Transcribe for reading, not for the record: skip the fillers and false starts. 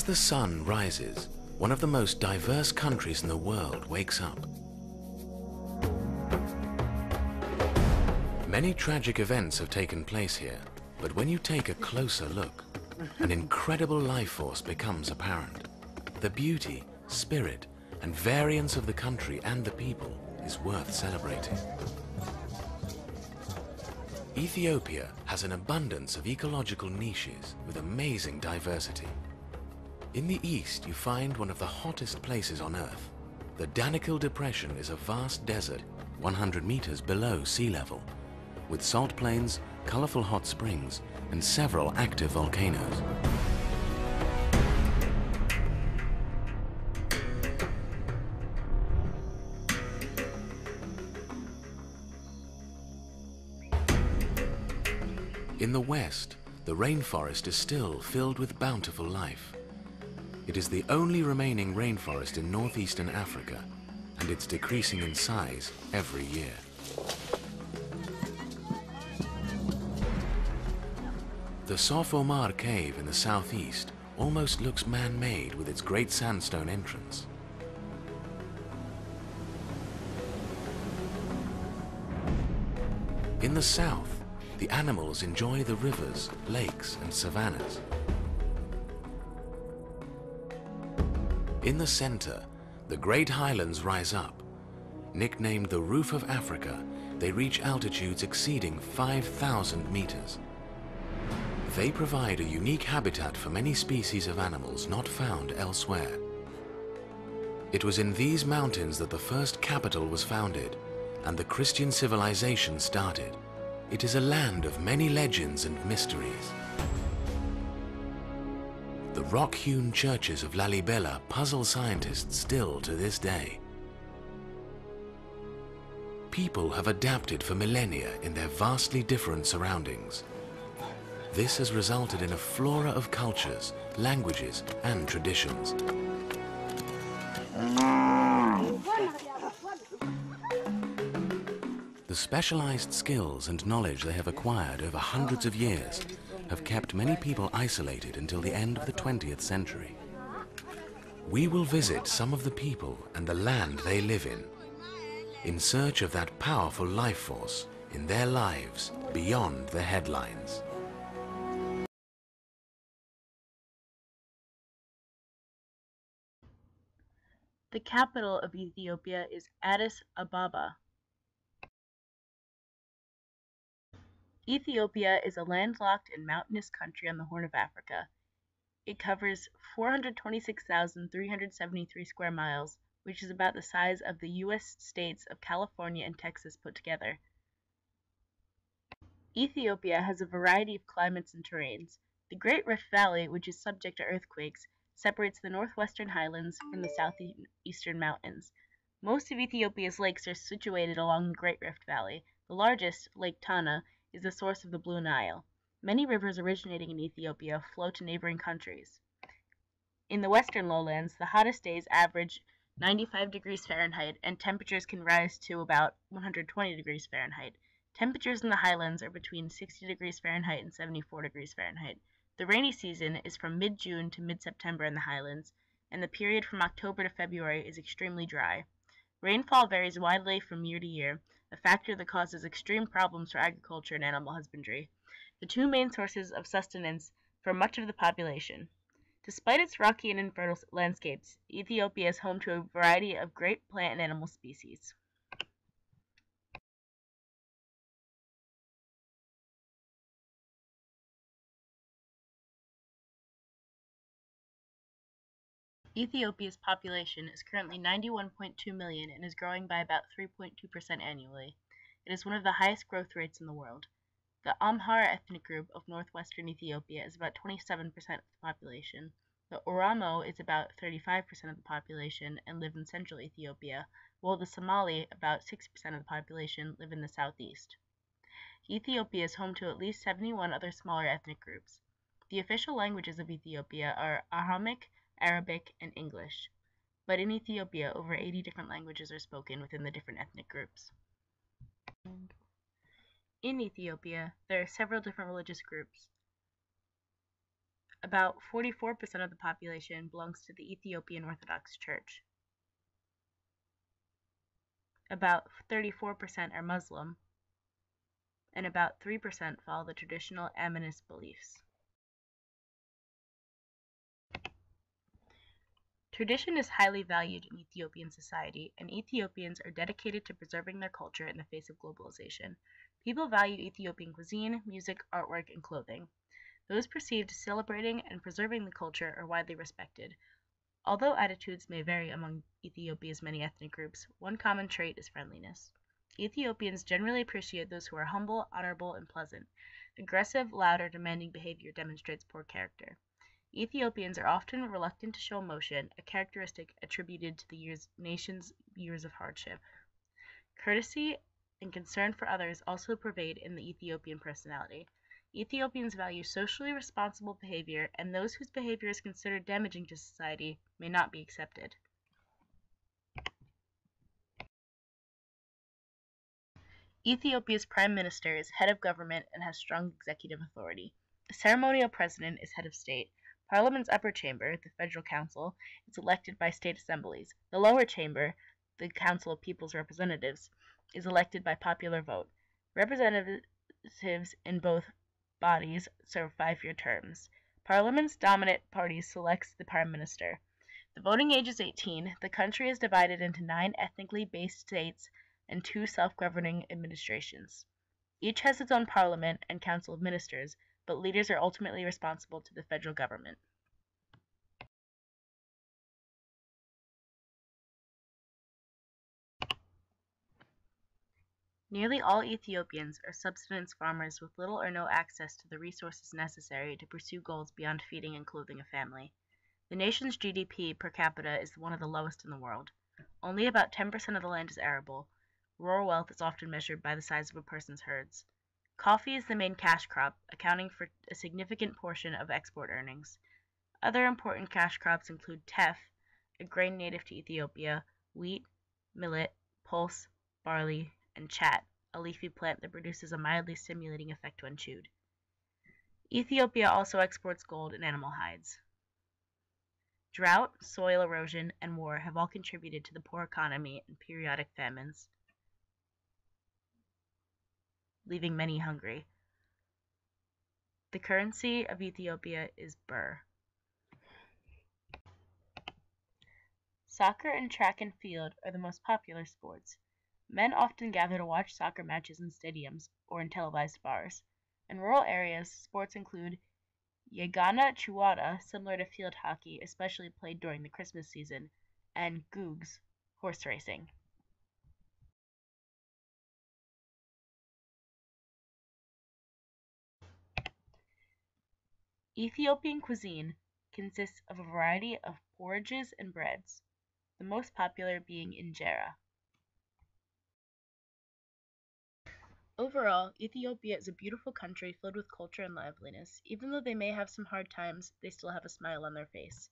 the sun rises, one of the most diverse countries in the world wakes up. Many tragic events have taken place here, but when you take a closer look, an incredible life force becomes apparent. The beauty, spirit, and variance of the country and the people is worth celebrating. Ethiopia has an abundance of ecological niches with amazing diversity. In the east, you find one of the hottest places on Earth. The Danakil Depression is a vast desert 100 meters below sea level, with salt plains, colorful hot springs, and several active volcanoes. In the west, the rainforest is still filled with bountiful life. It is the only remaining rainforest in northeastern Africa, and it's decreasing in size every year. The Sof Omar cave in the southeast almost looks man-made with its great sandstone entrance. In the south, the animals enjoy the rivers, lakes, and savannas. In the center, the Great Highlands rise up. Nicknamed the Roof of Africa, they reach altitudes exceeding 5,000 meters. They provide a unique habitat for many species of animals not found elsewhere. It was in these mountains that the first capital was founded and the Christian civilization started. It is a land of many legends and mysteries. The rock-hewn churches of Lalibela puzzle scientists still to this day. People have adapted for millennia in their vastly different surroundings. This has resulted in a flora of cultures, languages, and traditions. The specialized skills and knowledge they have acquired over hundreds of years have kept many people isolated until the end of the 20th century. We will visit some of the people and the land they live in search of that powerful life force in their lives beyond the headlines. The capital of Ethiopia is Addis Ababa. Ethiopia is a landlocked and mountainous country on the Horn of Africa. It covers 426,373 square miles, which is about the size of the U.S. states of California and Texas put together. Ethiopia has a variety of climates and terrains. The Great Rift Valley, which is subject to earthquakes, separates the northwestern highlands from the southeastern mountains. Most of Ethiopia's lakes are situated along the Great Rift Valley. The largest, Lake Tana, is the source of the Blue Nile. Many rivers originating in Ethiopia flow to neighboring countries. In the western lowlands, the hottest days average 95 degrees Fahrenheit, and temperatures can rise to about 120 degrees Fahrenheit. Temperatures in the highlands are between 60 degrees Fahrenheit and 74 degrees Fahrenheit. The rainy season is from mid-June to mid-September in the highlands, and the period from October to February is extremely dry. Rainfall varies widely from year to year, a factor that causes extreme problems for agriculture and animal husbandry, the two main sources of sustenance for much of the population. Despite its rocky and infertile landscapes, Ethiopia is home to a variety of great plant and animal species. Ethiopia's population is currently 91.2 million and is growing by about 3.2% annually. It is one of the highest growth rates in the world. The Amhara ethnic group of northwestern Ethiopia is about 27% of the population. The Oromo is about 35% of the population and live in central Ethiopia, while the Somali, about 6% of the population, live in the southeast. Ethiopia is home to at least 71 other smaller ethnic groups. The official languages of Ethiopia are Aramaic, Arabic, and English, but in Ethiopia over 80 different languages are spoken within the different ethnic groups. In Ethiopia, there are several different religious groups. About 44% of the population belongs to the Ethiopian Orthodox Church. About 34% are Muslim, and about 3% follow the traditional Amonist beliefs. Tradition is highly valued in Ethiopian society, and Ethiopians are dedicated to preserving their culture in the face of globalization. People value Ethiopian cuisine, music, artwork, and clothing. Those perceived as celebrating and preserving the culture are widely respected. Although attitudes may vary among Ethiopia's many ethnic groups, one common trait is friendliness. Ethiopians generally appreciate those who are humble, honorable, and pleasant. Aggressive, loud, or demanding behavior demonstrates poor character. Ethiopians are often reluctant to show emotion, a characteristic attributed to the nation's years of hardship. Courtesy and concern for others also pervade in the Ethiopian personality. Ethiopians value socially responsible behavior, and those whose behavior is considered damaging to society may not be accepted. Ethiopia's prime minister is head of government and has strong executive authority. The ceremonial president is head of state. Parliament's upper chamber, the Federal Council, is elected by state assemblies. The lower chamber, the Council of People's Representatives, is elected by popular vote. Representatives in both bodies serve 5-year terms. Parliament's dominant party selects the prime minister. The voting age is 18. The country is divided into 9 ethnically based states and 2 self-governing administrations. Each has its own parliament and council of ministers, but leaders are ultimately responsible to the federal government. Nearly all Ethiopians are subsistence farmers with little or no access to the resources necessary to pursue goals beyond feeding and clothing a family. The nation's GDP per capita is one of the lowest in the world. Only about 10% of the land is arable. Rural wealth is often measured by the size of a person's herds. Coffee is the main cash crop, accounting for a significant portion of export earnings. Other important cash crops include teff, a grain native to Ethiopia, wheat, millet, pulse, barley, and chat, a leafy plant that produces a mildly stimulating effect when chewed. Ethiopia also exports gold and animal hides. Drought, soil erosion, and war have all contributed to the poor economy and periodic famines, leaving many hungry. The currency of Ethiopia is birr. Soccer and track and field are the most popular sports. Men often gather to watch soccer matches in stadiums or in televised bars. In rural areas, sports include Yegana Chuwada, similar to field hockey, especially played during the Christmas season, and Gugs, horse racing. Ethiopian cuisine consists of a variety of porridges and breads, the most popular being injera. Overall, Ethiopia is a beautiful country filled with culture and liveliness. Even though they may have some hard times, they still have a smile on their face.